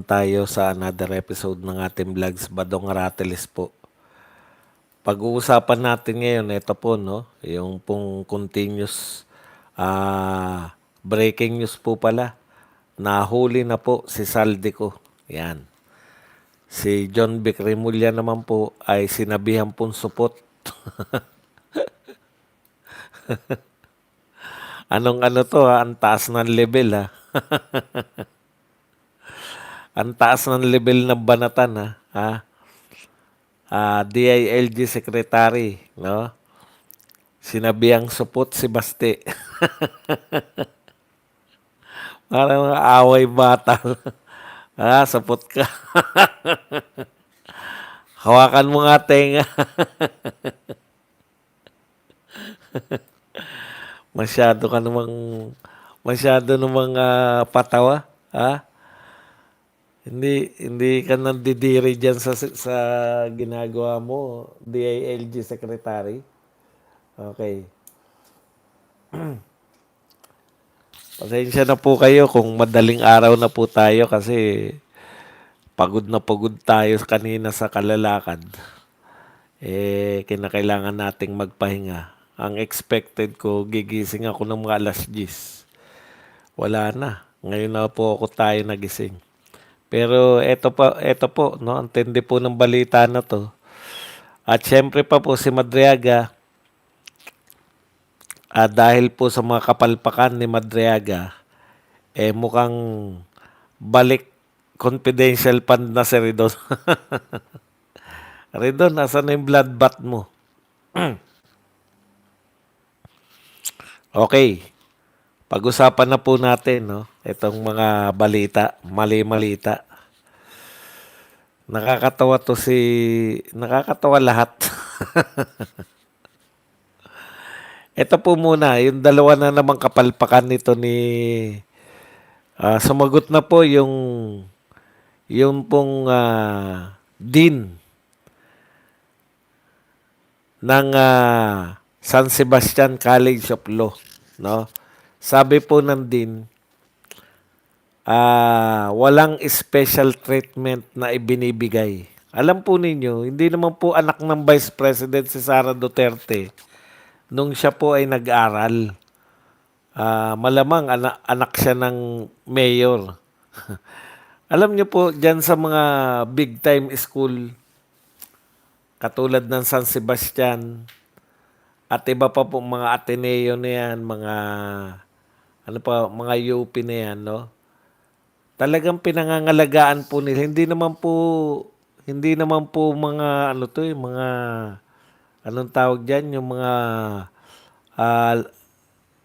Tayo sa another episode ng ating vlogs, Badong Ratelis po. Pag-uusapan natin ngayon, ito po, no? Yung pong continuous breaking news po pala. Nahuli na po si Saldico. Yan. Si John Vic Remulla naman po ay sinabihan pong supot. Anong ano to ha? Ang taas ng level ha. Ang taas ng level ng banatan ha. DILG Secretary, no? Sinabihang supot si Basti. Parang away bata. Supot ka. Hawakan mo nga tenga. Masyado ka namang, masyado namang patawa. Ha? Hindi ka nandidiri dyan sa ginagawa mo, DILG Secretary. Okay. Pasensya na po kayo kung madaling araw na po tayo kasi pagod na pagod tayo kanina sa kalalakad. Kinakailangan nating magpahinga. Ang expected ko, gigising ako ng mga alas 10. Wala na. Ngayon na po ako tayo nagising. Pero eto po, no, ang tindi po ng balita na to. At syempre pa po si Madriaga, dahil po sa mga kapalpakan ni Madriaga, mukhang balik confidential fund na si Ridon. Ridon, nasa na yung blood bath mo? Okay. Pag-usapan na po natin, no? Itong mga balita, mali-malita. Nakakatawa lahat. Ito po muna, yung dalawa na namang kapalpakan nito ni sumagot na po yung pong dean ng San Sebastian College of Law, no? Sabi po ng dean, walang special treatment na ibinibigay. Alam po ninyo, hindi naman po anak ng Vice President si Sara Duterte nung siya po ay nag-aral. Malamang anak siya ng mayor. Alam niyo po, dyan sa mga big time school, katulad ng San Sebastian, at iba pa po mga Ateneo na yan, mga UP na yan, no? Talagang pinangangalagaan po nila. Hindi naman po mga mga anong tawag diyan, yung mga ah,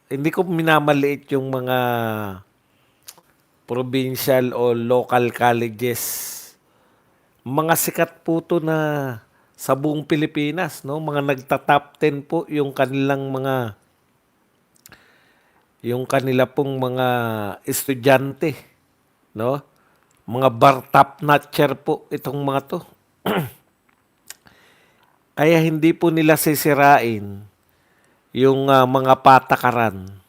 hindi ko minamaliit yung mga provincial o local colleges. Mga sikat po to na sa buong Pilipinas, no? Mga nagta-top 10 po yung kanila pong mga estudyante, no? Mga bar top notcher po itong mga to. Kaya hindi po nila sisirain yung mga patakaran.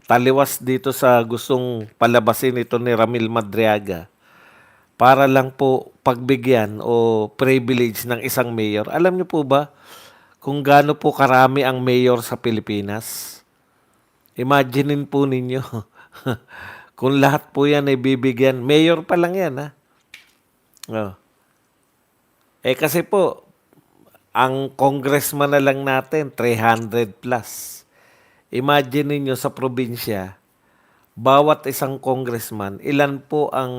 Taliwas dito sa gustong palabasin ito ni Ramil Madriaga para lang po pagbigyan o privilege ng isang mayor. Alam niyo po ba kung gaano po karami ang mayor sa Pilipinas? Imaginein po ninyo. Kung lahat po yan ay bibigyan, mayor pa lang yan ha. Oh. Kasi po, ang congressman na lang natin, 300 plus. Imagine niyo sa probinsya, bawat isang congressman, ilan po ang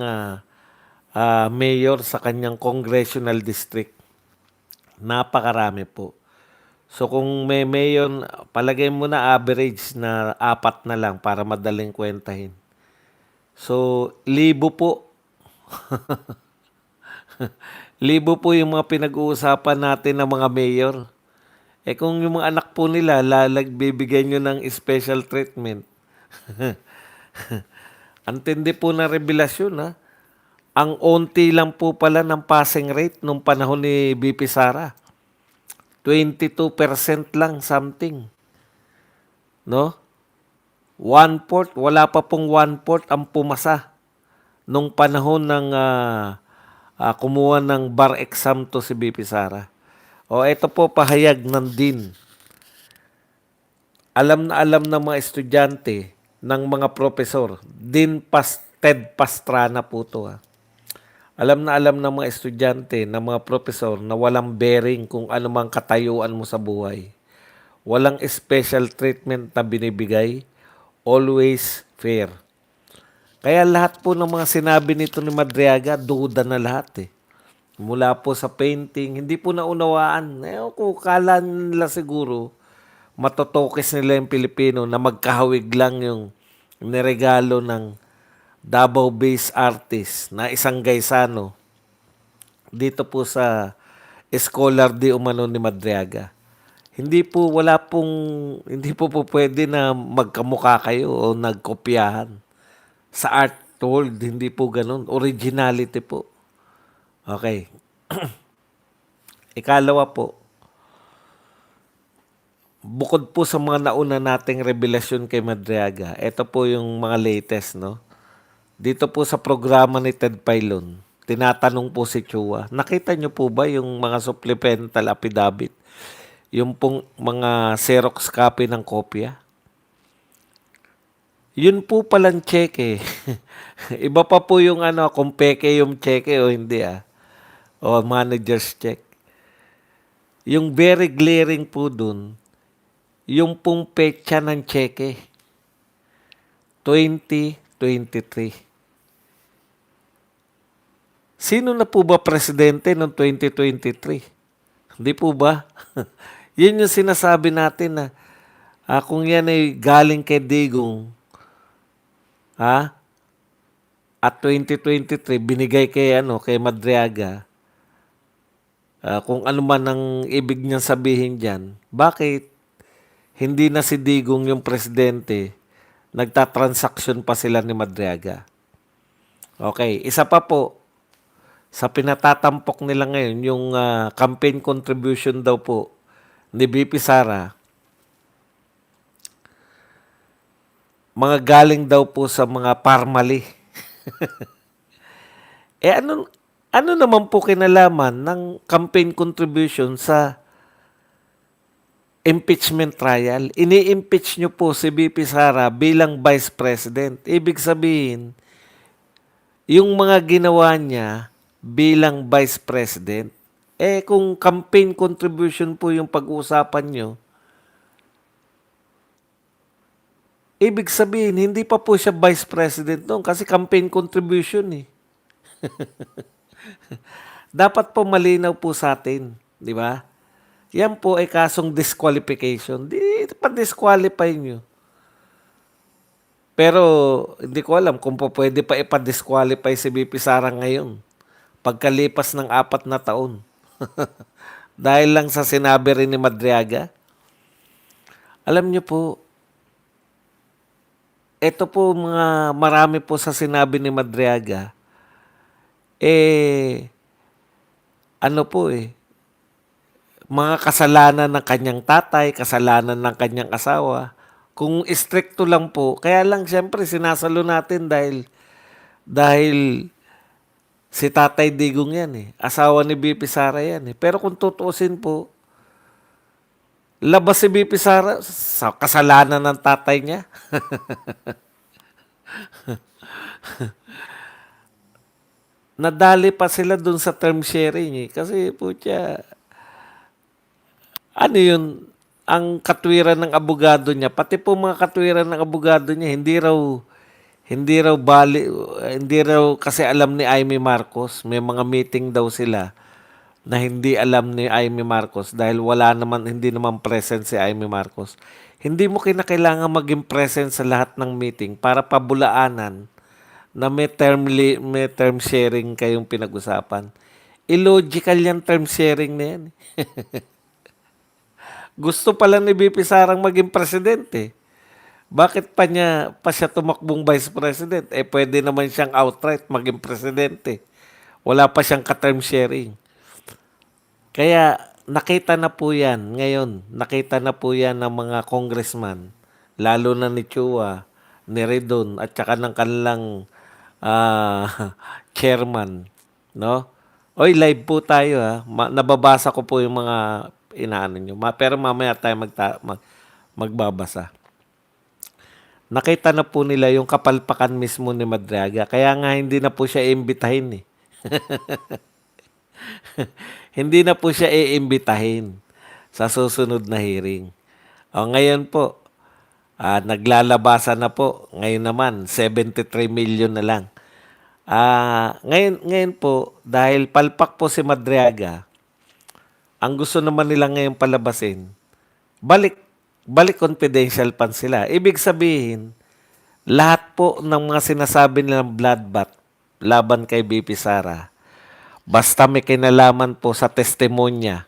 mayor sa kanyang congressional district? Napakarami po. So kung may mayor, palagay mo na average na 4 na lang para madaling kwentahin. So, libo po. Libo po yung mga pinag-uusapan natin ng mga mayor. Kung yung mga anak po nila, bibigyan nyo ng special treatment. Ang tindi po na revelasyon ha. Ang onti lang po pala ng passing rate nung panahon ni BP Sara. 22% lang something. No? 1/4, wala pa pong 1/4 ang pumasa. nung panahon ng kumuha ng bar exam to si BP Sara. O ito po pahayag ng Dean. Alam na alam ng mga estudyante, ng mga profesor. Ted Pastrana po to. Alam na alam ng mga estudyante, ng mga profesor na walang bearing kung ano mang katayuan mo sa buhay. Walang special treatment na binibigay. Always fair. Kaya lahat po ng mga sinabi nito ni Madriaga, duda na lahat eh. Mula po sa painting, hindi po naunawaan. Kung kala nila siguro, matotokis nila yung Pilipino na magkahawig lang yung niregalo ng Davao-based artist na isang Gaisano dito po sa Scholar de Umano ni Madriaga. Hindi po pwede na magkamukha kayo o nagkopyahan. Sa art world, hindi po ganun. Originality po. Okay. Ikalawa po, bukod po sa mga nauna nating revelasyon kay Madriaga, ito po yung mga latest, no? Dito po sa programa ni Ted Pailon, tinatanong po si Chua, nakita niyo po ba yung mga supplemental affidavit? Yung pong mga Xerox copy ng kopya? Yun po palang cheque. Iba pa po yung kung peke yung cheque o hindi O manager's check. Yung very glaring po dun, yung pong petsa ng cheque, 2023. Sino na po ba presidente noong 2023? Hindi po ba? Yun yung sinasabi natin na kung yan ay galing kay Digong, at 2023 binigay kay Madriaga, kung ano man ang ibig niyang sabihin diyan, bakit hindi na si Digong yung presidente, nagtatransaksyon pa sila ni Madriaga? Okay, isa pa po, sa pinatatampok nila ngayon, yung campaign contribution daw po ni BP Sara, mga galing daw po sa mga parmali. Ano naman po kinalaman ng campaign contribution sa impeachment trial? Ini-impeach nyo po si BP Sara bilang Vice President. Ibig sabihin, yung mga ginawa niya bilang Vice President, kung campaign contribution po yung pag-uusapan nyo, ibig sabihin, hindi pa po siya Vice President noon kasi campaign contribution eh. Dapat po malinaw po sa atin, di ba? Yan po ay kasong disqualification. Di pa-disqualify nyo. Pero hindi ko alam kung po pwede pa ipa-disqualify si BP Sara ngayon pagkalipas ng 4 na taon. Dahil lang sa sinabi rin ni Madriaga. Alam nyo po, ito po marami po sa sinabi ni Madriaga, mga kasalanan ng kanyang tatay, kasalanan ng kanyang asawa. Kung stricto lang po, kaya lang siyempre sinasalo natin dahil si Tatay Digong yan eh. Asawa ni BP Sara yan eh. Pero kung tutuusin po, labas si BP Sara sa kasalanan ng tatay niya. Nadali pa sila dun sa term sharing eh. Kasi po yun, ang katwiran ng abogado niya, pati po mga katwiran ng abogado niya, hindi raw kasi alam ni Amy Marcos, may mga meeting daw sila na hindi alam ni Amy Marcos dahil hindi naman present si Amy Marcos. Hindi mo kinakailangan maging present sa lahat ng meeting para pabulaanan na may term sharing kayong pinag-usapan. Illogical yan term sharing na yan. Gusto pala ni BP Sarang maging presidente. Bakit pa siya tumakbong vice president? Pwede naman siyang outright maging presidente. Wala pa siyang ka-term sharing. Kaya nakita na po yan ngayon. Nakita na po yan ng mga congressman, lalo na ni Chua, ni Redon, at saka ng kanilang chairman, no? Oy, live po tayo ha. Nababasa ko po yung mga inaano nyo. Pero mamaya tayo magbabasa. Nakita na po nila yung kapalpakan mismo ni Madriaga. Kaya nga hindi na po siya iimbitahin eh. Hindi na po siya iimbitahin sa susunod na hearing. O ngayon po, naglalabasan na po. Ngayon naman, 73 million na lang. Ngayon po, dahil palpak po si Madriaga, ang gusto naman nila ngayon palabasin, balik confidential pan sila. Ibig sabihin, lahat po ng mga sinasabi nilang bloodbath laban kay BP Sara, basta may kinalaman po sa testimonya,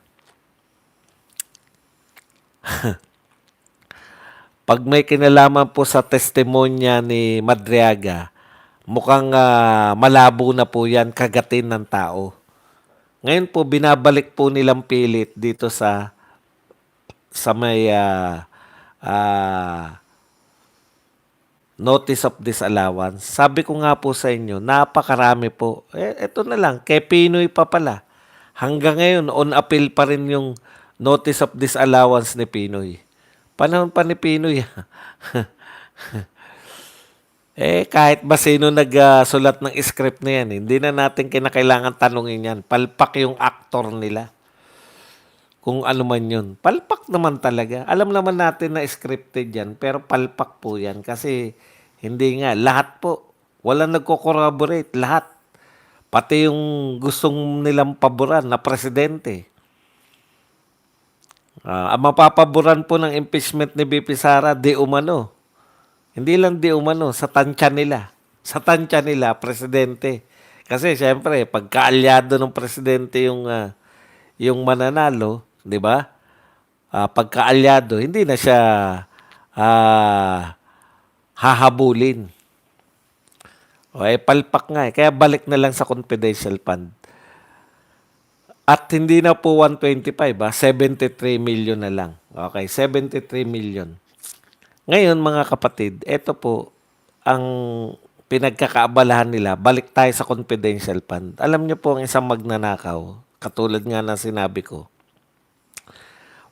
pag may kinalaman po sa testimonya ni Madriaga, mukhang malabo na po yan kagatin ng tao. Ngayon po, binabalik po nilang pilit dito sa may notice of disallowance. Sabi ko nga po sa inyo, napakarami po. Ito na lang, kay Pinoy pa pala. Hanggang ngayon, on appeal pa rin yung notice of disallowance ni Pinoy. Panahon pa ni Pinoy. Kahit ba sino nagsulat ng script na yan, hindi na natin kinakailangan tanungin yan. Palpak yung actor nila. Kung ano man yun. Palpak naman talaga. Alam naman natin na scripted yan, pero palpak po yan. Kasi hindi nga. Lahat po. Walang nagko-corroborate. Lahat. Pati yung gustong nilang paboran na presidente. Ang mapapaboran po ng impeachment ni BP Sara, di umano. Hindi lang di umano, sa tansya nila. Sa tansya nila, presidente. Kasi siyempre, pagkaalyado ng presidente yung mananalo, di ba? Pagkaalyado, hindi na siya hahabulin. Palpak nga eh. Kaya balik na lang sa confidential fund. At hindi na po 125, 73 million na lang. Okay, 73 million. Ngayon mga kapatid, ito po ang pinagkakaabalahan nila. Balik tayo sa confidential fund. Alam niyo po ang isang magnanakaw, katulad nga na sinabi ko,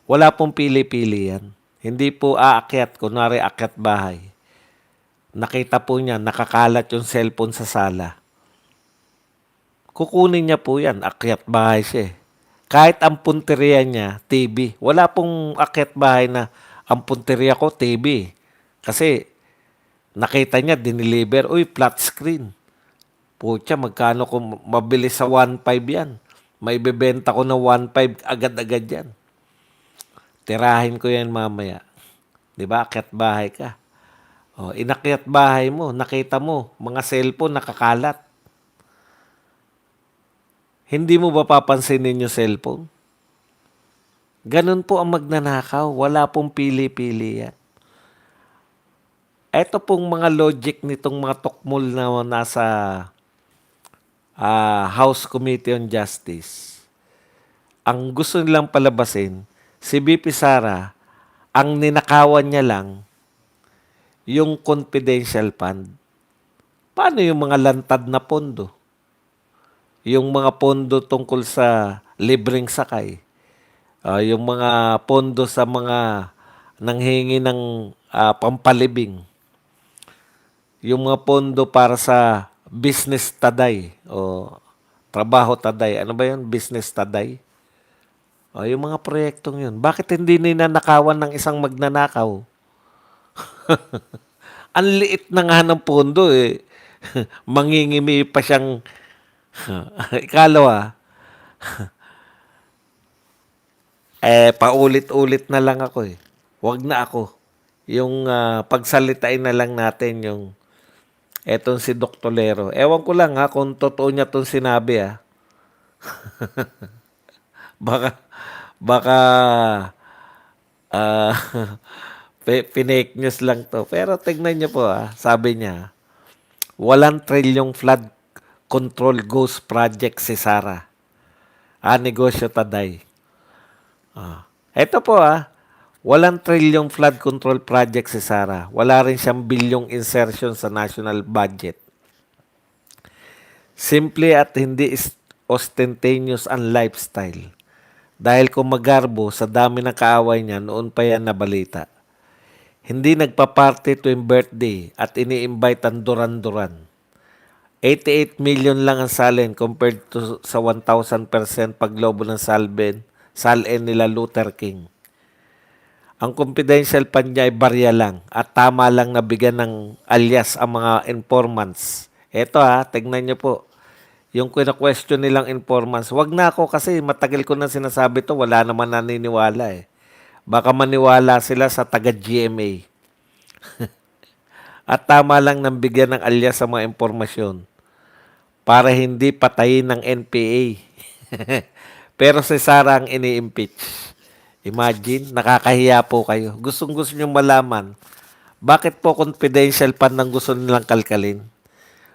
wala pong pili-pili yan. Hindi po aakyat, kunwari akyat bahay. Nakita po niya, nakakalat yung cellphone sa sala. Kukunin niya po yan, akyat bahay siya. Kahit ang punteriya niya, TV. Wala pong akyat bahay na ang punteriya ko, TV. Kasi nakita niya, diniliver, uy, flat screen. Pucha, magkano kung mabilis sa 1.5 yan? May bebenta ko na 1.5 agad-agad yan. Tirahin ko yan mamaya. Diba, akyat bahay ka. Inakyat bahay mo, nakita mo, mga cellphone nakakalat. Hindi mo ba papansinin yung cellphone? Ganun po ang magnanakaw. Wala pong pili-pili yan. Ito pong mga logic nitong mga tukmol na nasa House Committee on Justice. Ang gusto nilang palabasin, si BP Sara, ang ninakawan niya lang yung confidential fund. Paano yung mga lantad na pondo? Yung mga pondo tungkol sa libreng sakay, yung mga pondo sa mga nanghingi ng pampalibing, yung mga pondo para sa business taday o trabaho taday. Ano ba yun? Business taday. Yung mga proyektong yun. Bakit hindi ninanakawan ng isang magnanakaw? Ang liit na nga ng pondo eh. Mangingimi pa siyang ikalawa, paulit-ulit na lang ako eh. Wag na ako. Yung pagsalitain na lang natin yung etong si Dr. Lero. Ewan ko lang ha, kung totoo niya itong sinabi ha. baka uh, pinake news lang to. Pero tignan niyo po ha, sabi niya, walang trilyong flood control ghost project si Sara. Negosyo taday. Ito po walang trilyong flood control project si Sara. Wala rin siyang bilyong insertion sa national budget. Simple at hindi ostentatious ang lifestyle. Dahil kung magarbo sa dami ng kaaway niya, noon pa yan nabalita. Hindi nagpa-party tuwing birthday at ini-invite ang duran-duran. 88 million lang ang salin compared to sa 1,000% paglobo ng salin nila Luther King. Ang confidential pa niya ay barya lang at tama lang nabigyan ng alias ang mga informants. Eto tignan niyo po. Yung question nilang informants, wag na ako kasi matagal ko na sinasabi to, wala naman naniniwala eh. Baka maniwala sila sa taga-GMA. At tama lang nang bigyan ng alias sa mga impormasyon para hindi patayin ng NPA. Pero si Sara ang ini-impeach. Imagine, nakakahiya po kayo. Gustong-gusto nyo malaman, bakit po confidential pa ng gusto nilang kalkalin?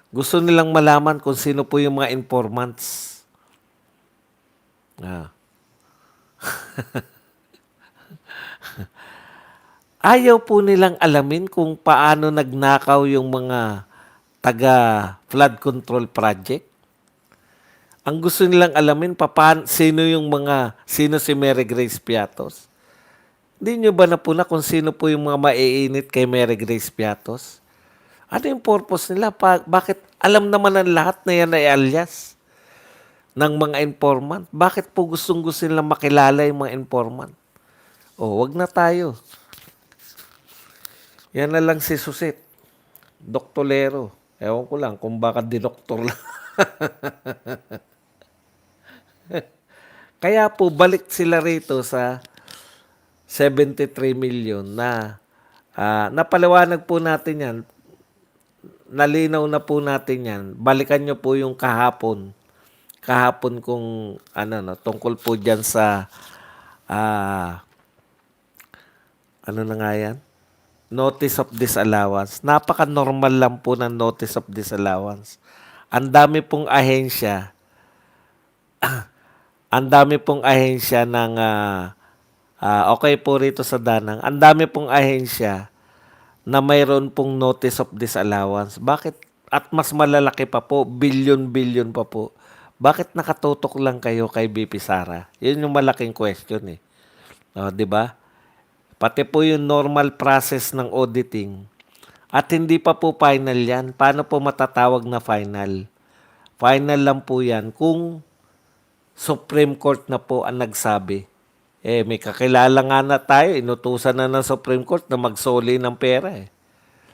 Gusto nilang malaman kung sino po yung mga informants. Ah. Ayaw po nilang alamin kung paano nagnakaw yung mga taga flood control project. Ang gusto nilang alamin sino si Mary Grace Piatos. Hindi nyo ba napuna kung sino po yung mga maiinit kay Mary Grace Piatos? Ano yung purpose nila? Bakit alam naman ng lahat na yan ay alias ng mga informant? Bakit po gustong-gusto nilang makilala yung mga informant? Wag na tayo. Yan na lang si Susit. Doktolero. Ewan ko lang kung baka dinoktor lang. Kaya po balik sila rito sa 73 million na napaliwanag po natin yan. Nalinaw na po natin yan. Balikan nyo po yung kahapon. Kahapon kung tungkol po dyan sa ano na nga yan? Notice of disallowance. Napaka-normal lang po ng notice of disallowance. Ang dami pong ahensya ng okay po rito sa Danang. Ang dami pong ahensya na mayroon pong notice of disallowance. Bakit? At mas malalaki pa po, billion-billion pa po. Bakit nakatutok lang kayo kay BP Sara? Yun yung malaking question eh. 'Di ba? Pati po yung normal process ng auditing. At hindi pa po final yan. Paano po matatawag na final? Final lang po yan kung Supreme Court na po ang nagsabi. May kakilala nga na tayo, inutusan na ng Supreme Court na magsoli ng pera eh.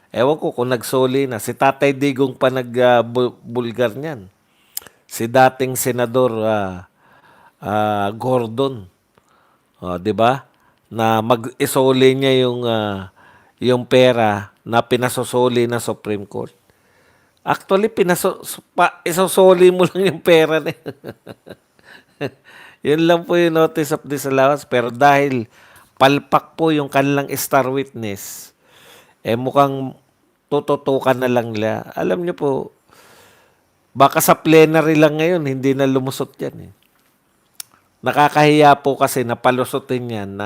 Ewan ko kung nagsoli na. Si Tatay Digong pa nagbulgar niyan. Si dating Senador Gordon. 'Di ba? Na mag-isoli niya yung pera na pinasosoli ng Supreme Court. Actually, isosoli mo lang yung pera na yun. Yun lang po yung notice of disallowance. Pero dahil palpak po yung kanilang star witness, mukhang tututukan na lang nila. Alam niyo po, baka sa plenary lang ngayon, hindi na lumusot yan eh. Nakakahiya po kasi napalusutin yan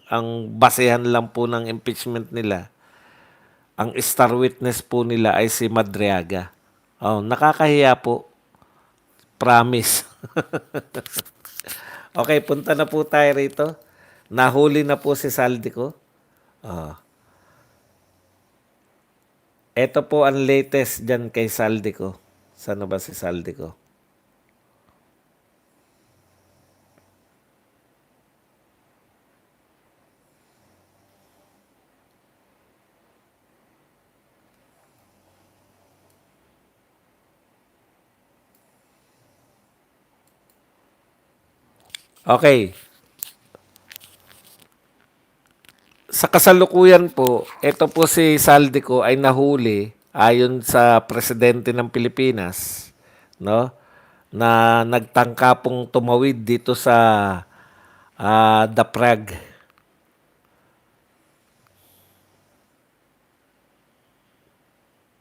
ang basehan lang po ng impeachment nila. Ang star witness po nila ay si Madriaga. Nakakahiya po. Promise. Okay, punta na po tayo rito. Nahuli na po si Saldico. Ito po ang latest dyan kay Saldico. Saan na ba si Saldico? Okay. Sa kasalukuyan po, ito po si Saldico ay nahuli ayon sa presidente ng Pilipinas, no? Na nagtangka pong tumawid dito sa The Prague.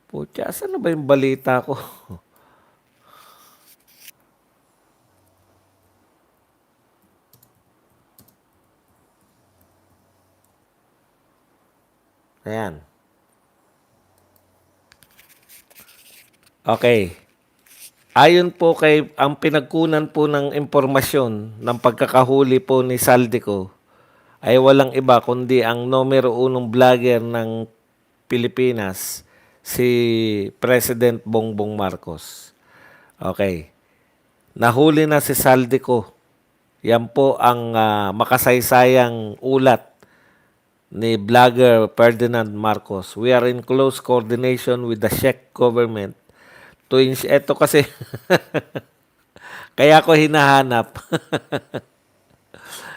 Pucha, saan na ba yung balita ko? Ayan. Okay. Ayon po kay ang pinagkunan po ng impormasyon ng pagkakahuli po ni Saldico ay walang iba kundi ang numero unong vlogger ng Pilipinas, si President Bongbong Marcos. Okay. Nahuli na si Saldico. Yan po ang makasaysayang ulat ni vlogger Ferdinand Marcos. We are in close coordination with the Czech government to eto kasi kaya ko hinahanap.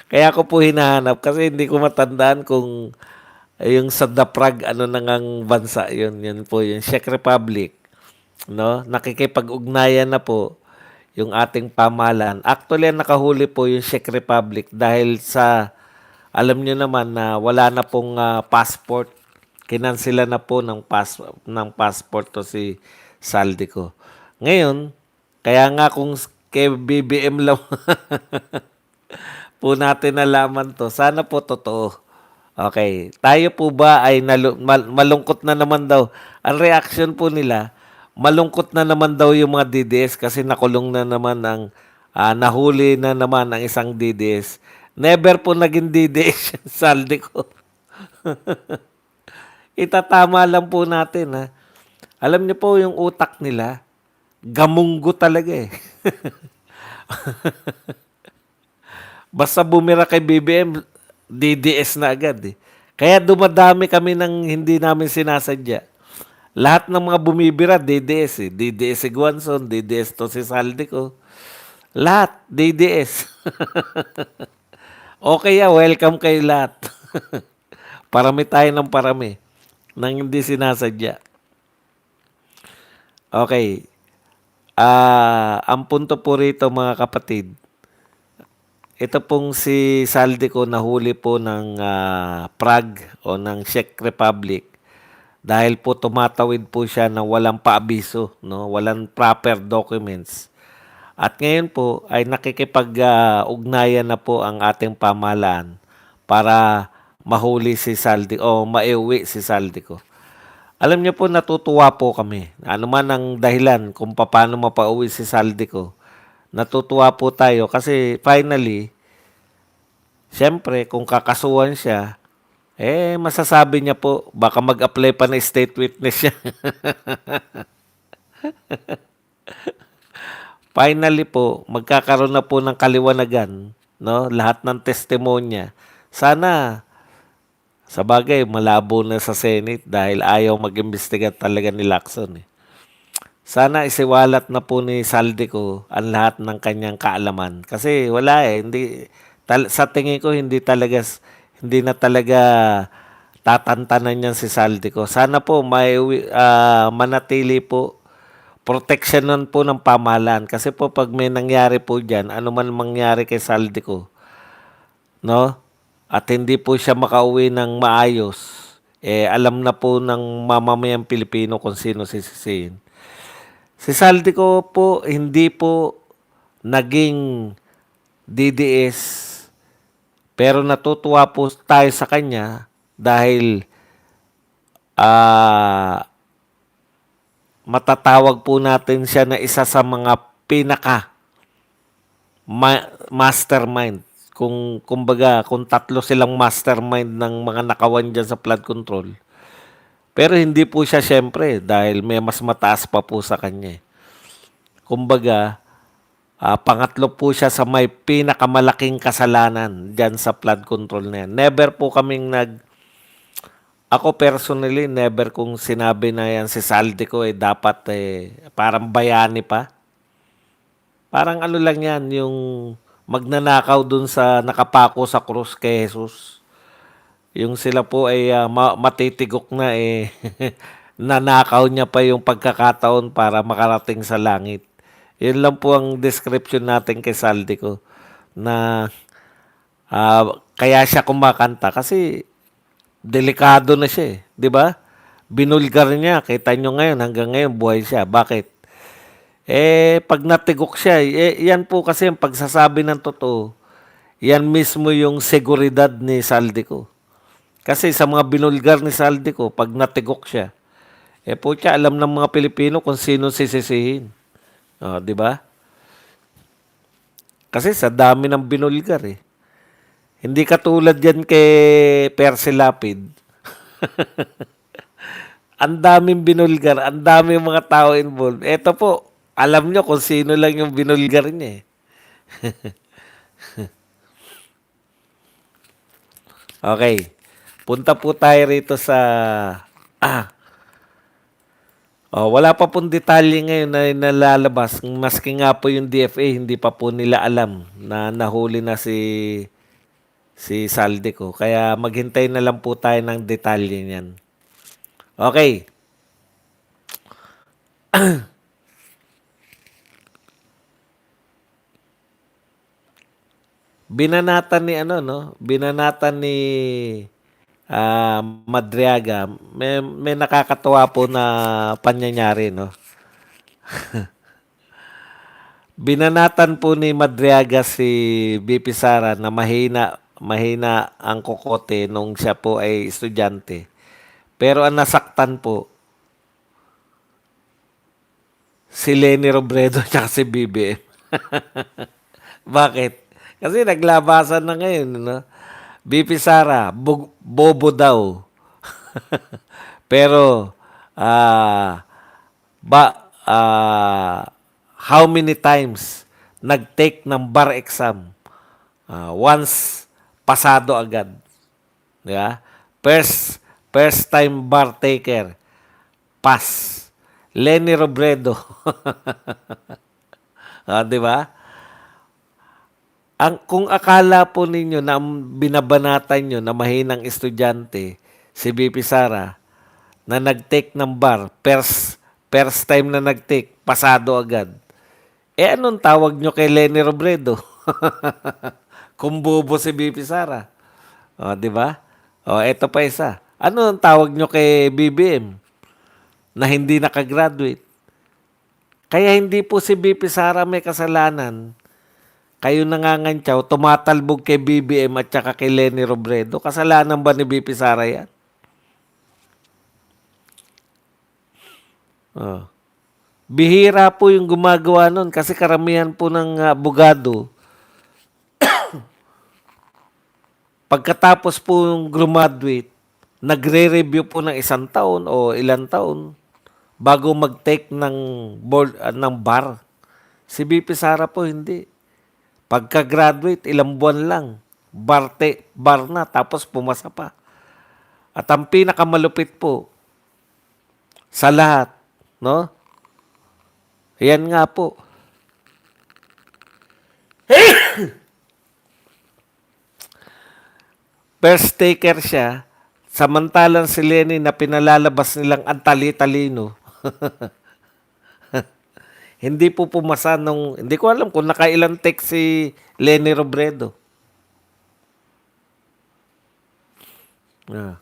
Kaya ko po hinahanap kasi hindi ko matandaan kung yung sa The Prague ano nangang bansa yun po yung Czech Republic, no? Nakikipag-ugnayan na po yung ating pamahalaan. Actually, ang nakahuli po yung Czech Republic dahil sa alam niyo naman na wala na pong passport. Kinansela na po ng passport to si Saldico. Ngayon, kaya nga kung kay BBM lang po natin nalaman to, sana po totoo. Okay. Tayo po ba ay malungkot na naman daw? Ang reaction po nila, malungkot na naman daw yung mga DDS kasi nakulong na naman nahuli na naman ang isang DDS. Never po naging DDS yung saldi ko. Itatama lang po natin ha. Alam niyo po yung utak nila, gamunggo talaga eh. Basta bumira kay BBM, DDS na agad eh. Kaya dumadami kami ng hindi namin sinasadya. Lahat ng mga bumibira, DDS eh. DDS si Guanzon, DDS to si Saldico. Lahat, DDS. Okay welcome kayo lahat. Parami tayo ng parami nang hindi sinasadya. Okay. Ang punto po rito mga kapatid, ito pong si Saldico nahuli po ng Prague o ng Czech Republic dahil po tumatawid po siya na walang paabiso, no? Walang proper documents. At ngayon po ay nakikipag-ugnayan na po ang ating pamahalaan para mahuli si Saldico o maiuwi si Saldico. Alam niyo po, natutuwa po kami. Ano man ang dahilan kung paano mapauwi si Saldico, natutuwa po tayo kasi finally, siyempre, kung kakasuhan siya, masasabi niya po, baka mag-apply pa na state witness siya. Finally po, magkakaroon na po ng kaliwanagan, no? Lahat ng testimonya. Sana, sa bagay, malabo na sa Senate dahil ayaw mag-imbestiga talaga ni Lacson. Eh. Sana isiwalat na po ni Saldico ang lahat ng kanyang kaalaman. Kasi wala sa tingin ko hindi na talaga tatantanan niyan si Saldico. Sana po manatili po proteksyonan po ng pamahalaan. Kasi po pag may nangyari po dyan, ano man mangyari kay Saldico, no? At hindi po siya makauwi ng maayos, alam na po ng mamamayang Pilipino kung sino sisisihin. Si Saldico po, hindi po naging DDS, pero natutuwa po tayo sa kanya dahil matatawag po natin siya na isa sa mga pinaka mastermind. Kumbaga, kung tatlo silang mastermind ng mga nakawan dyan sa flood control. Pero hindi po siya syempre dahil may mas mataas pa po sa kanya. Kumbaga, pangatlo po siya sa may pinakamalaking kasalanan dyan sa flood control na yan. Never po kaming ako personally, never kong sinabi na yan si Saldico dapat parang bayani pa. Parang ano lang yan, yung magnanakaw dun sa nakapako sa krus kay Jesus. Yung sila po ay matitigok na nanakaw niya pa yung pagkakataon para makarating sa langit. Yun lang po ang description natin kay Saldico na kaya siya kumakanta kasi delikado na siya, di ba? Binulgar niya, kita nyo ngayon, hanggang ngayon buhay siya. Bakit? Pag natigok siya, yan po kasi ang pagsasabi ng totoo, yan mismo yung seguridad ni Saldico. Kasi sa mga binulgar ni Saldico, pag natigok siya, po siya, alam ng mga Pilipino kung sino sisisihin. Oh, 'di ba? Kasi sa dami ng binulgar eh. Hindi katulad yan kay Percy Lapid. Ang daming binulgar, ang daming mga tao involved. Eto po, alam nyo kung sino lang yung binulgar niya eh. Okay. Punta po tayo rito sa... wala pa pong detalye ngayon na nalalabas. Maski nga po yung DFA, hindi pa po nila alam na nahuli na si Saldico. Kaya maghintay na lang po tayo ng detalye niyan. Okay. Binanatan ni ano no? Binanatan ni Madriaga. May nakakatuwa po na pangyayari no. Binanatan po ni Madriaga si BP Sara na mahina ang kokote nung siya po ay estudyante. Pero ang nasaktan po si Lenny Robredo at si BBM. Bakit? Kasi naglabasan na ngayon, no? BP Sara, bobo daw. Pero, how many times nag-take ng bar exam? Once, pasado agad. Di ba? First time bar taker, pass. Lenny Robredo. Di ba? Kung akala po ninyo na binabanatan nyo na mahinang estudyante, si BP Sara, na nag-take ng bar, first time na nag-take, pasado agad. Anong tawag nyo kay Lenny Robredo? Kung bobo si BP Sara. Di ba? Eto pa isa. Ano ang tawag nyo kay BBM na hindi nakagraduate? Kaya hindi po si BP Sara may kasalanan. Kayo nangangantyaw, tumatalbog kay BBM at saka kay Lenny Robredo. Kasalanan ba ni BP Sara yan? Oh. Bihira po yung gumagawa nun kasi karamihan po ng abogado, pagkatapos po yung graduate, nagre-review po ng 1 taon o ilang taon bago mag-take ng board ng bar. Si BP Sara po hindi. Pagka-graduate, ilang buwan lang, bar na tapos pumasa pa. At ang pinakamalupit po sa lahat, no? Yan nga po. First taker siya, samantalang si Lenny na pinalalabas nilang ang tali-talino. Hindi po pumasa nung, hindi ko alam kung nakailang take si Lenny Robredo. Ah.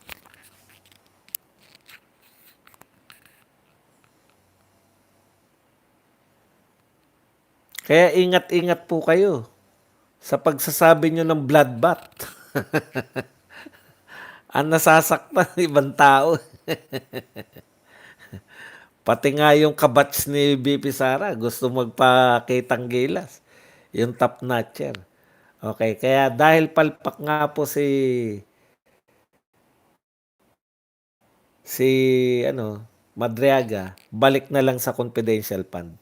Kaya ingat-ingat po kayo sa pagsasabi nyo ng bloodbath. Ang nasasaktan ng ibang tao. Pati nga yung kabats ni BP Sara, gusto magpakitang gilas. Yung top notcher. Okay, kaya dahil palpak nga po si Madriaga, balik na lang sa confidential fund.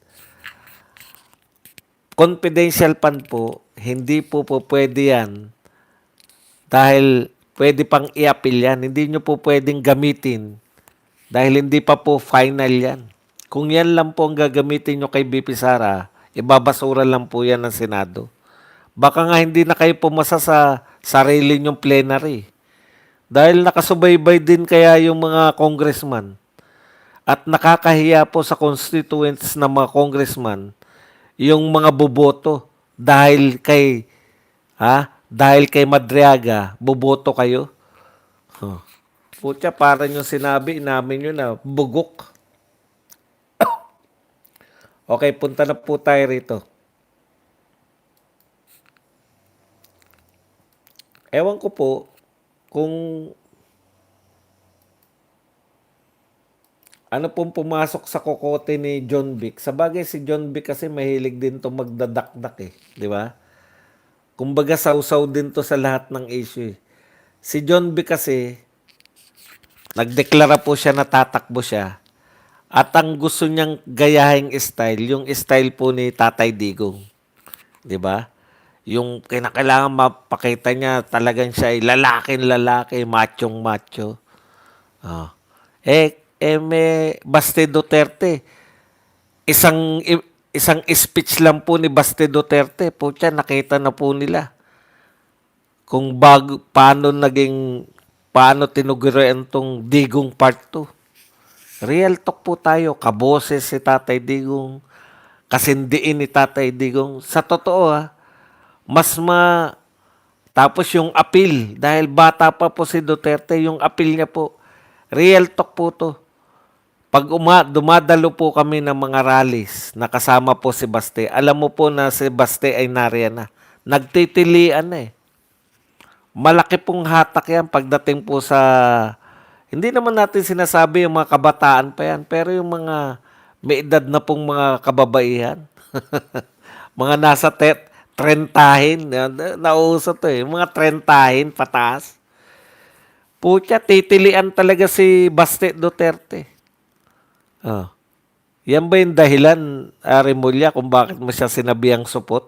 Confidential fund po, hindi po pwede yan dahil pwede pang i-appeal yan. Hindi nyo po pwedeng gamitin dahil hindi pa po final yan. Kung yan lang po ang gagamitin nyo kay BP Sara, ibabasura lang po yan ng Senado. Baka nga hindi na kayo pumasa sa sarili nyong plenary. Dahil nakasubaybay din kaya yung mga congressman at nakakahiya po sa constituents ng mga congressman yung mga boboto dahil kay Madriaga, boboto kayo. Huh. Putya, parang yung sinabi namin yun na bugok. Okay, punta na po tayo rito. Ewan ko po kung ano pong pumasok sa kokote ni John Vic. Sabagay si John Vic kasi mahilig din 'to magdadakdak eh, 'di ba? Kumbaga sausaw din 'to sa lahat ng issue. Eh. Si John Vic kasi nagdeklara po siya na tatakbo siya. At ang gusto niyang gayahing style, yung style po ni Tatay Digong. 'Di ba? Yung kinakailangan mapakita niya talagang siya ay lalaking lalaki, machong macho. Ah. May Baste Duterte. Isang isang speech lang po ni Baste Duterte, po siya nakita na po nila kung paano tinuguruan tong Digong Part 2. Real talk po tayo, kaboses si Tatay Digong, kasindiin ni Tatay Digong. Sa totoo mas tapos yung appeal, dahil bata pa po si Duterte, yung appeal niya po, real talk po to. Pag dumadalo po kami ng mga rallies, nakasama po si Baste, alam mo po na si Baste ay nariyan na. Nagtitilian na eh. Malaki pong hatak yan pagdating po sa, hindi naman natin sinasabi yung mga kabataan pa yan, pero yung mga may edad na pong mga kababaihan, mga nasa trentahin, nauso to eh, mga trentahin pataas. Pucha, titilian talaga si Baste Duterte. Ah. Yan ba yung dahilan, Remulla, kung bakit mo siya sinabihang supot?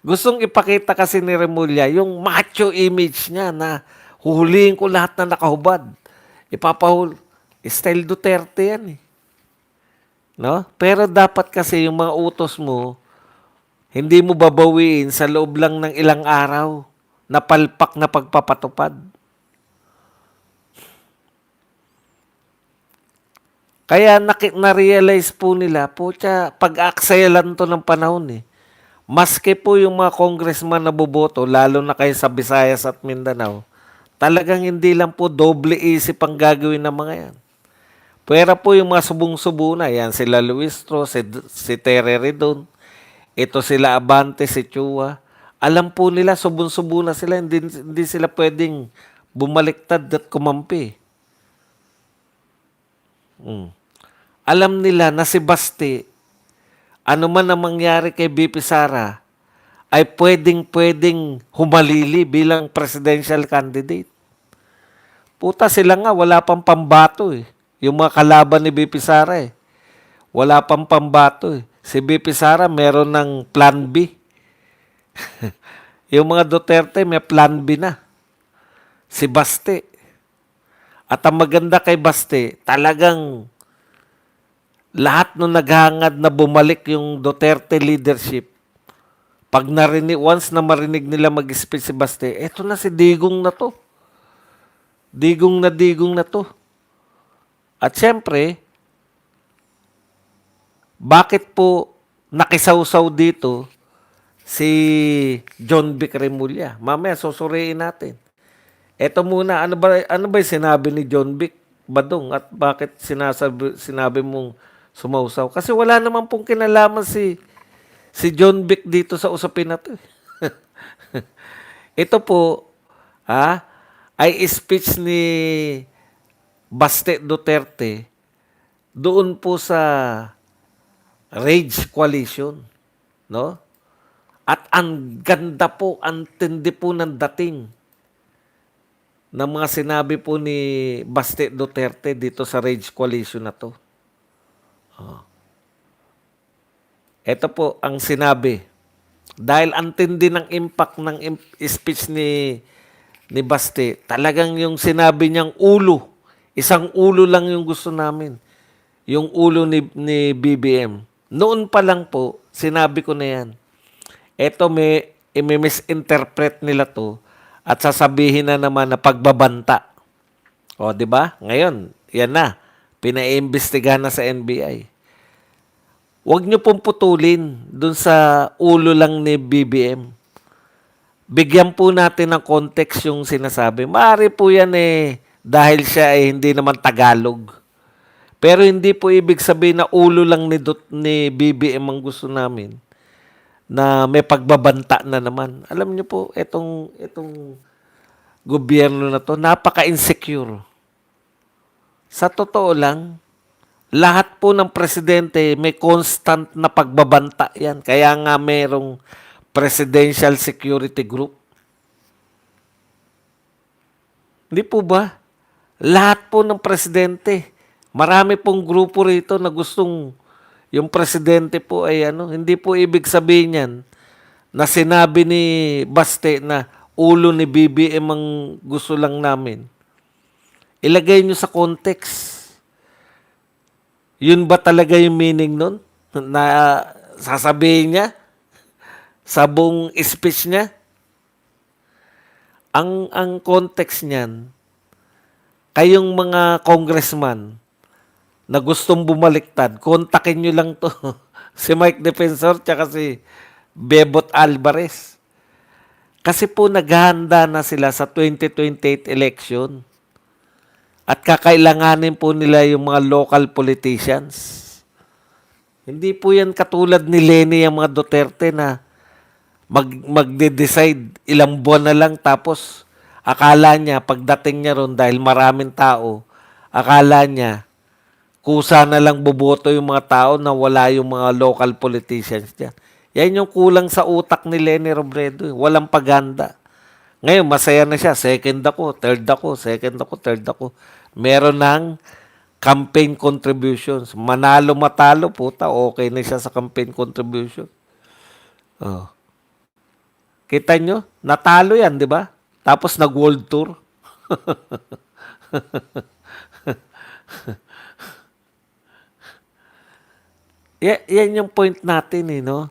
Gustong ipakita kasi ni Remulla yung macho image niya na huhulihin ko lahat na nakahubad. Style Duterte yan eh. No? Pero dapat kasi yung mga utos mo, hindi mo babawiin sa loob lang ng ilang araw na palpak na pagpapatupad. Kaya na-realize po nila, pag-aksaya lang to ng panahon eh. Maski po yung mga congressman na boboto, lalo na kayo sa Visayas at Mindanao, talagang hindi lang po doble isip ang gagawin ng mga yan. Pwera po yung mga subong-subo na, yan sila Luistro, si Tere Redon, ito sila Abante, si Chua. Alam po nila, subong-subo na sila, hindi sila pwedeng bumaliktad at kumampi. Alam nila na si Baste, ano man ang mangyari kay BP Sara, ay pwedeng humalili bilang presidential candidate. Puta sila nga, wala pang pambato eh. Yung mga kalaban ni BP Sara eh. Wala pang pambato eh. Si BP Sara meron ng plan B. Yung mga Duterte may plan B na. Si Baste. At ang maganda kay Baste, talagang lahat nung naghangad na bumalik yung Duterte leadership, once na marinig nila mag-speech si Baste, eto na si Digong na to. Digong na to. At syempre, bakit po nakisawsaw dito si John Vic Remulla? Mamaya susuriin natin. Eto muna, ano ba yung sinabi ni John Vic Badong at bakit sinabi mong sumausaw? Kasi wala naman pong kinalaman si John Vic dito sa usapin na to. Ito po, ay speech ni Baste Duterte doon po sa Rage Coalition, no? At ang ganda po, ang tindi po ng dating ng mga sinabi po ni Baste Duterte dito sa Rage Coalition na to. Ito po ang sinabi. Dahil ang tindi ng impact ng speech ni Baste, talagang yung sinabi niyang ulo, isang ulo lang yung gusto namin. Yung ulo ni BBM. Noon pa lang po, sinabi ko na yan. Ito misinterpret nila to at sasabihin na naman na pagbabanta. O, di ba? Ngayon, yan na. Pinaimbestigahan na sa NBI. Huwag niyo pong putulin dun sa ulo lang ni BBM. Bigyan po natin ng context yung sinasabi. Maaari po yan dahil siya ay hindi naman Tagalog. Pero hindi po ibig sabihin na ulo lang ni BBM ang gusto namin na may pagbabanta na naman. Alam niyo po, itong gobyerno na to, napaka-insecure. Sa totoo lang, lahat po ng presidente may constant na pagbabanta yan. Kaya nga merong Presidential Security Group. Hindi po ba? Lahat po ng presidente. Marami pong grupo rito na gustong yung presidente po ay ano, hindi po ibig sabihin yan na sinabi ni Baste na ulo ni BBM ang gusto lang namin. Ilagay nyo sa context. Yun ba talaga yung meaning nun? Na sasabihin niya sa buong speech niya? Ang context niyan, kayong mga congressman na gustong bumaliktad, kontakin nyo lang to. Si Mike Defensor tsaka si Bebot Alvarez. Kasi po naghahanda na sila sa 2028 election. At kakailanganin po nila yung mga local politicians. Hindi po yan katulad ni Leni yung mga Duterte na magde-decide ilang buwan na lang tapos akala niya pagdating niya ron dahil maraming tao, akala niya kusa na lang boboto yung mga tao na wala yung mga local politicians dyan. Yan yung kulang sa utak ni Leni Robredo. Walang paganda. Ngayon, masaya na siya. Second ako, third ako, second ako, third ako. Meron ng campaign contributions. Manalo, matalo, puta, okay na siya sa campaign contribution. Oh. Kita nyo? Natalo yan, di ba? Tapos nag-world tour. Yan yung point natin, eh, no?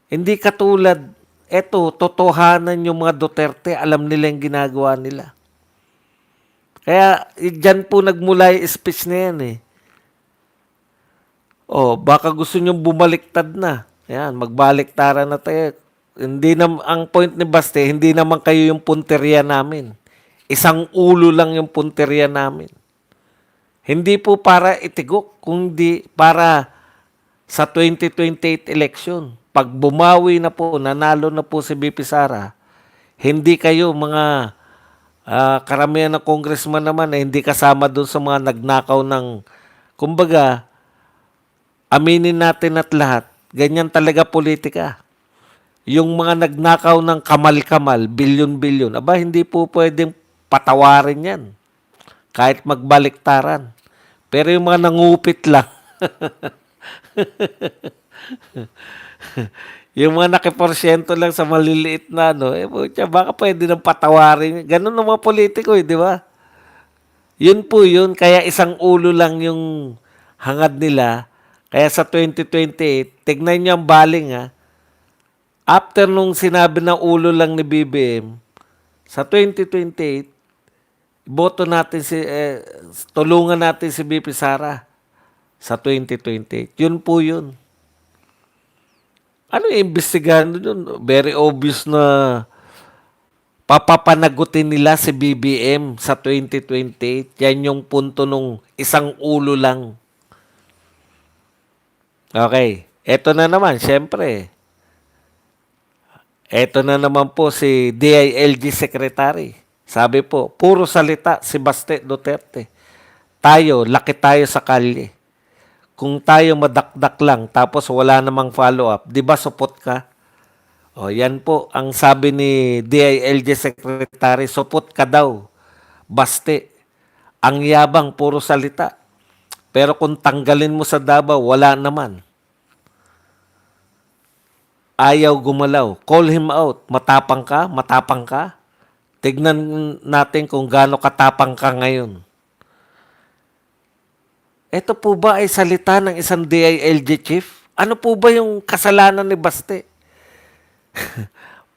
Hindi katulad, eto, totohanan yung mga Duterte, alam nila yung ginagawa nila. Kaya, dyan po nagmula yung speech na yan, eh. Oh, baka gusto nyong bumaliktad na. Yan, magbaliktaran na tayo. Hindi na, ang point ni Baste, hindi naman kayo yung punteriya namin. Isang ulo lang yung punteriya namin. Hindi po para itigok, kundi para sa 2028 election. Pag bumawi na po, nanalo na po si BP Sara, hindi kayo mga karamihan ng congressman naman na hindi kasama doon sa mga nagnakaw ng, kumbaga, aminin natin at lahat, ganyan talaga politika. Yung mga nagnakaw ng kamal-kamal, bilyon-bilyon, aba hindi po pwedeng patawarin yan. Kahit magbaliktaran. Pero yung mga nangupit lang, yung mga nakiporsyento lang sa maliliit na ano, putya, baka pwede nang patawarin. Ganun ng mga politiko, di ba? Yun po yun. Kaya isang ulo lang yung hangad nila. Kaya sa 2028, tignan nyo ang baling, ha. After nung sinabi na ulo lang ni BBM, sa 2028, boto natin tulungan natin si BP Sara sa 2028. Yun po yun. Ano yung imbestigahan doon? Very obvious na papapanagutin nila si BBM sa 2028. Yan yung punto nung isang ulo lang. Okay. Eto na naman, syempre. Eto na naman po si DILG Secretary. Sabi po, puro salita si Baste Duterte. Laki tayo sa kalye. Kung tayo madakdak lang tapos wala namang follow-up, di ba supot ka? O, yan po ang sabi ni DILG Secretary, supot ka daw. Baste, ang yabang, puro salita. Pero kung tanggalin mo sa Davao, wala naman. Ayaw gumalaw. Call him out. Matapang ka? Matapang ka? Tignan natin kung gaano katapang ka ngayon. Ito po ba ay salita ng isang DILG chief? Ano po ba yung kasalanan ni Baste?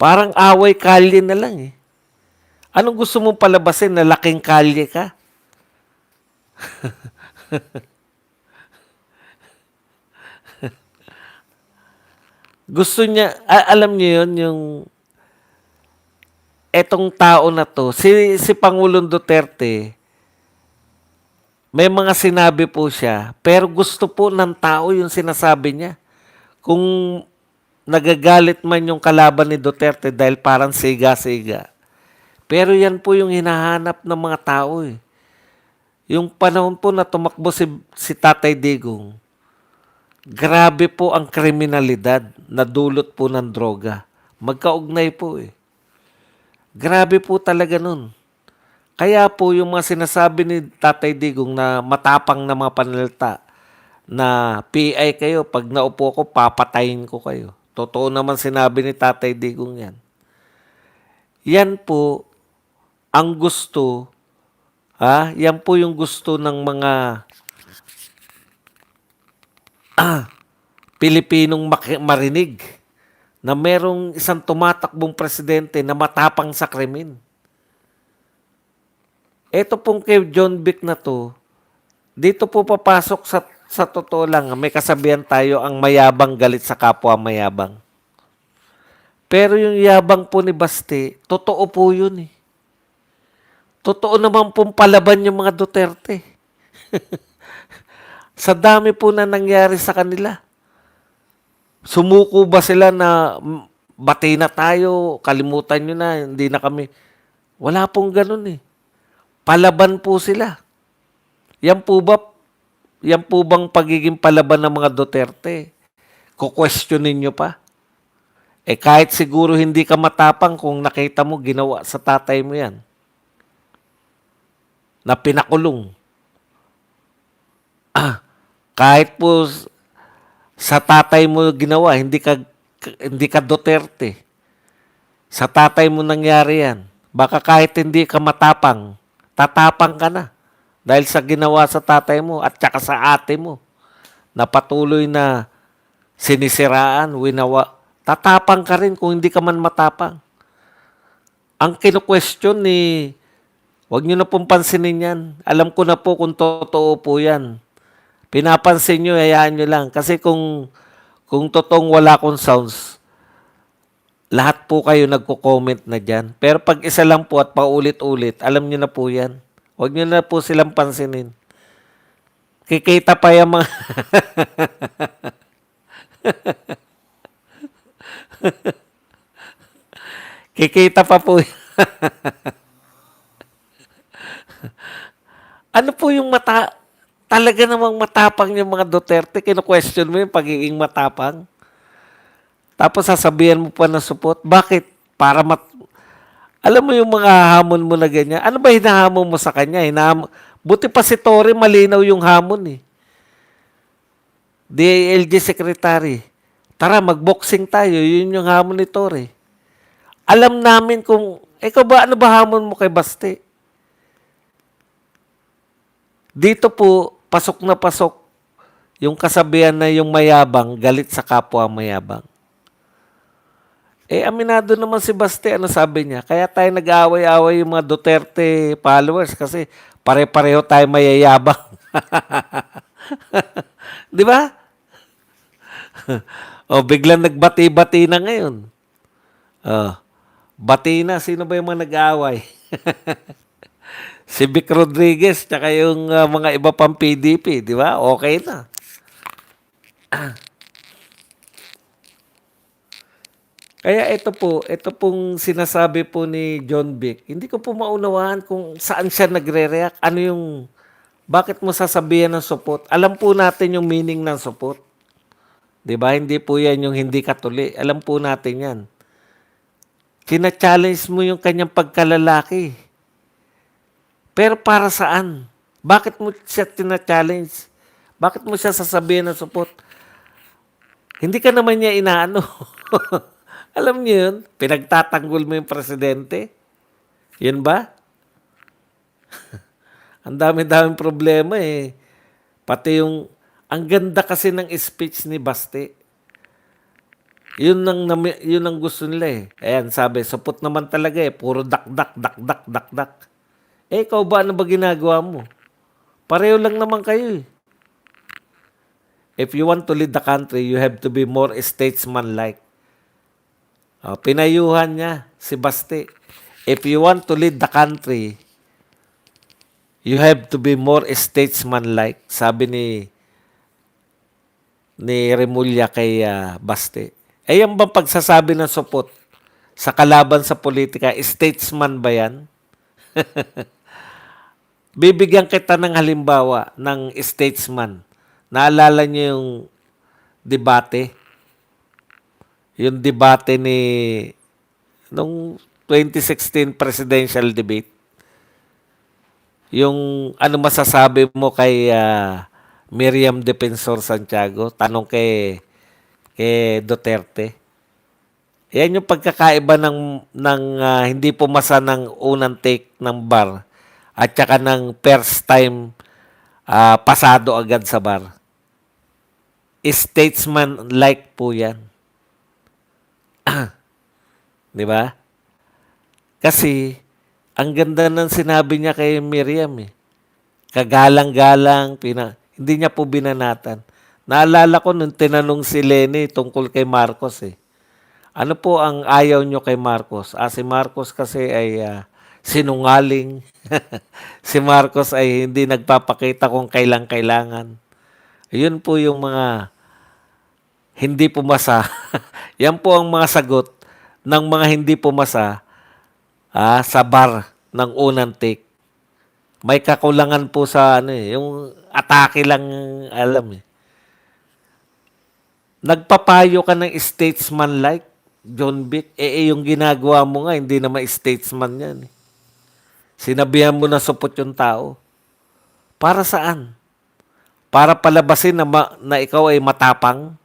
Parang away kalye na lang, eh. Anong gusto mong palabasin na laking kalye ka? Gusto niya, alam niyo yun, yung etong tao na to, si Pangulong Duterte, may mga sinabi po siya, pero gusto po ng tao yung sinasabi niya. Kung nagagalit man yung kalaban ni Duterte dahil parang siga-siga. Pero yan po yung hinahanap ng mga tao, eh. Yung panahon po na tumakbo si Tatay Digong, grabe po ang kriminalidad na dulot po ng droga. Magkaugnay po eh. Grabe po talaga nun. Kaya po yung mga sinasabi ni Tatay Digong na matapang na mga panalita na PI kayo, pag naupo ko, papatayin ko kayo. Totoo naman sinabi ni Tatay Digong yan. Yan po ang gusto, yan po yung gusto ng mga Pilipinong marinig na merong isang tumatakbong presidente na matapang sa krimen. Ito pong kay John Vic na to, dito po papasok sa totoo lang, may kasabihan tayo, ang mayabang galit sa kapwa mayabang. Pero yung yabang po ni Baste, totoo po yun eh. Totoo naman pong palaban yung mga Duterte. Sa dami po na nangyari sa kanila. Sumuko ba sila na bati na tayo, kalimutan nyo na, hindi na kami. Wala pong ganun eh. Palaban po sila. Yan po bang pagiging palaban ng mga Duterte? Kukwestiyonin nyo pa? Kahit siguro hindi ka matapang kung nakita mo ginawa sa tatay mo yan. Na pinakulong. Kahit po sa tatay mo ginawa, hindi ka Duterte. Sa tatay mo nangyari yan. Baka kahit hindi ka matapang, tatapang ka na. Dahil sa ginawa sa tatay mo at saka sa ate mo. Na patuloy na sinisiraan, tatapang ka rin kung hindi ka man matapang. Ang kinu-question ni, huwag nyo na pong pansinin yan. Alam ko na po kung totoo po yan. Pinapansin nyo, hayaan nyo lang. Kasi kung totoong wala akong sounds, lahat po kayo nagko-comment na dyan. Pero pag isa lang po at paulit-ulit, alam nyo na po yan. Huwag nyo na po silang pansinin. Kikita pa yung mga... Kikita pa po. Ano po yung talaga namang matapang yung mga Duterte? Kino-question mo yung pagiging matapang? Tapos sasabihan mo pa na support. Bakit? Alam mo yung mga hamon mo na ganyan. Ano ba hinahamon mo sa kanya? Buti pa si Torre, malinaw yung hamon eh. DILG Secretary. Tara, magboxing tayo. Yun yung hamon ni Torre. Alam namin kung, ano ba hamon mo kay Baste? Dito po, pasok na pasok yung kasabihan na yung mayabang, galit sa kapwa mayabang. Aminado naman si Baste, ano sabi niya? Kaya tayo nag-aaway-aaway yung mga Duterte followers kasi pare-pareho tayo mayayabang. Di ba? Biglang nagbati-bati na ngayon. Bati na. Sino ba yung mga nag-aaway? Si Vic Rodriguez tsaka yung mga iba pang PDP, di ba? Okay na. Kaya ito pong sinasabi po ni John Vic, hindi ko po maunawaan kung saan siya nagre-react. Bakit mo sasabihan ng support? Alam po natin yung meaning ng support. Di ba? Hindi po yan yung hindi katuli. Alam po natin yan. Kina-challenge mo yung kanyang pagkalalaki. Pero para saan? Bakit mo siya tina-challenge? Bakit mo siya sasabihin ng support? Hindi ka naman niya inaano. Alam niyo yun? Pinagtatanggol mo yung presidente. Yun ba? Ang dami-daming problema eh. Pati ang ganda kasi ng speech ni Baste. Yun ang gusto nila eh. Ayan, sabi, support naman talaga eh. Puro dak-dak, dak-dak, dak-dak. Ikaw ba, ano ba ginagawa mo? Pareho lang naman kayo eh. If you want to lead the country, you have to be more statesman-like. Pinayuhan niya si Baste. If you want to lead the country, you have to be more statesman-like. Sabi ni Remulla kay Baste. Yung bang pagsasabi ng support sa kalaban sa politika, statesman ba yan? Bibigyan kita ng halimbawa ng statesman. Naalala niyo yung debate? Yung debate nung 2016 presidential debate. Yung ano masasabi mo kay Miriam Defensor Santiago? Tanong kay Duterte. Yan yung pagkakaiba ng hindi pumasa ng unang take ng bar at saka ng first time pasado agad sa bar. Statesman-like po yan. Di ba? Kasi, ang ganda ng sinabi niya kay Miriam eh. Kagalang-galang, hindi niya po binanatan. Naalala ko nung tinanong si Lenny tungkol kay Marcos eh. Ano po ang ayaw nyo kay Marcos? Si Marcos kasi ay sinungaling. Si Marcos ay hindi nagpapakita kung kailang kailangan. Yun po yung mga hindi pumasa. Yan po ang mga sagot ng mga hindi pumasa sa bar ng unang take. May kakulangan po sa yung atake lang alam eh. Nagpapayo ka ng statesman-like, John Vic. Yung ginagawa mo nga, hindi naman statesman yan. Eh. Sinabihan mo na supot yung tao. Para saan? Para palabasin na ikaw ay matapang?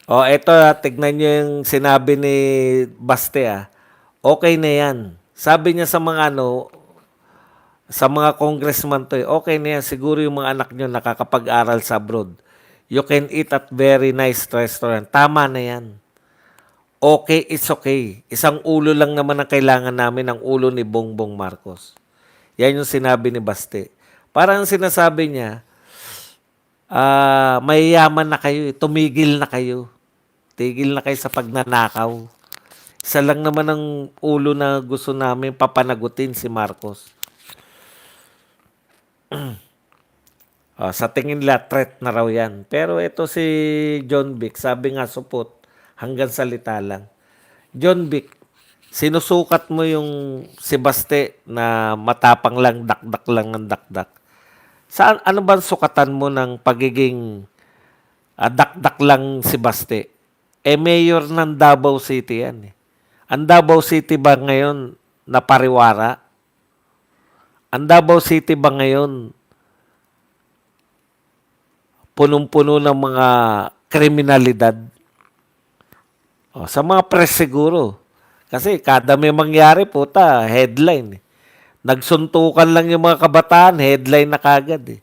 Eto tignan nyo yung sinabi ni Baste Okay na yan. Sabi niya sa mga sa mga congressman to, okay na yan. Siguro yung mga anak nyo nakakapag-aral sa abroad. You can eat at very nice restaurant. Tama na yan. Okay, it's okay. Isang ulo lang naman ang kailangan namin, ang ulo ni Bongbong Marcos. Yan yung sinabi ni Baste. Parang sinasabi niya, mayayaman na kayo, tumigil na kayo. Tigil na kayo sa pagnanakaw. Isa lang naman ang ulo na gusto namin papanagutin si Marcos. Sa tingin nila, threat na raw yan. Pero ito si John Vic, sabi nga supot, hanggang salita lang. John Vic, sinusukat mo yung si Baste na matapang lang, dakdak lang ng dakdak. Saan, ano ba sukatan mo ng pagiging dakdak lang si Baste? Mayor ng Davao City yan eh. Ang Davao City ba ngayon napariwara? Ang Davao City ba ngayon punong-puno ng mga kriminalidad? Sa mga press siguro. Kasi kada may mangyari, puta, headline. Nagsuntukan lang yung mga kabataan, headline na kagad eh.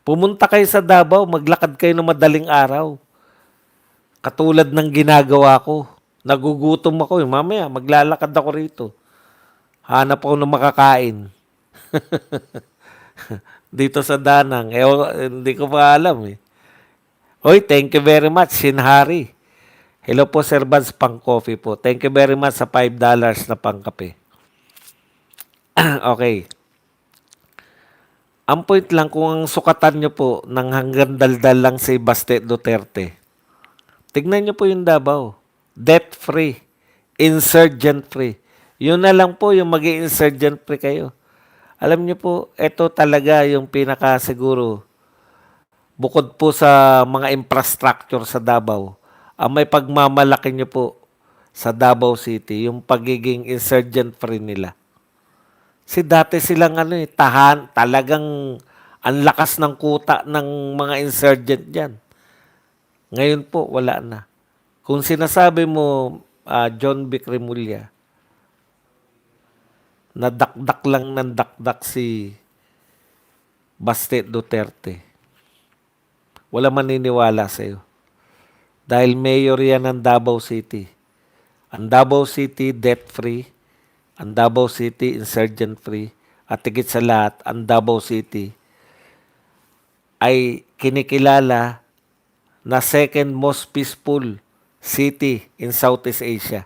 Pumunta kayo sa Davao, maglakad kayo ng madaling araw. Katulad ng ginagawa ko. Nagugutom ako. Mamaya, maglalakad ako rito. Hanap ako ng makakain. Dito sa Danang. Hindi ko pa alam eh. Hoy, thank you very much, Sinhari. Hello po, Sir Vance, pang coffee po. Thank you very much sa $5 na pang kape. Okay. Ang point lang, kung ang sukatan nyo po ng hanggang daldal lang si Baste Duterte, tignan nyo po yung Davao. Debt-free. Insurgent-free. Yun na lang po yung mag-i-insurgent-free kayo. Alam nyo po, ito talaga yung pinaka-siguro, bukod po sa mga infrastructure sa Davao, ang may pagmamalaki nyo po sa Davao City, yung pagiging insurgent-free nila. Dati silang talagang ang lakas ng kuta ng mga insurgent dyan. Ngayon po, wala na. Kung sinasabi mo, John Vic Remulla, na dakdak lang ng dakdak si Baste Duterte, wala maniniwala sa'yo. Dahil mayor yan ng Davao City. Ang Davao City, debt-free. Ang Davao City, insurgent-free. At higit sa lahat, ang Davao City ay kinikilala na second most peaceful city in Southeast Asia.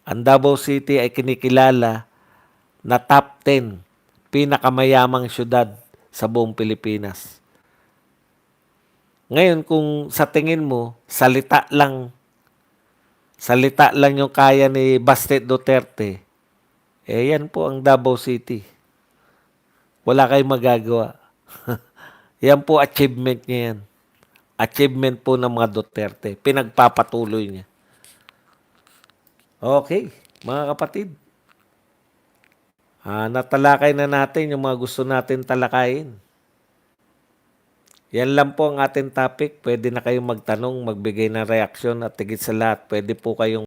Ang Davao City ay kinikilala na top 10 pinakamayamang syudad sa buong Pilipinas. Ngayon, kung sa tingin mo, salita lang yung kaya ni Baste Duterte, yan po ang Davao City. Wala kayong magagawa. Yan po achievement niya yan. Achievement po ng mga Duterte. Pinagpapatuloy niya. Okay, mga kapatid. Natalakay na natin yung mga gusto natin talakayin. Yan lang po ang ating topic. Pwede na kayong magtanong, magbigay ng reaksyon at higit sa lahat, pwede po kayong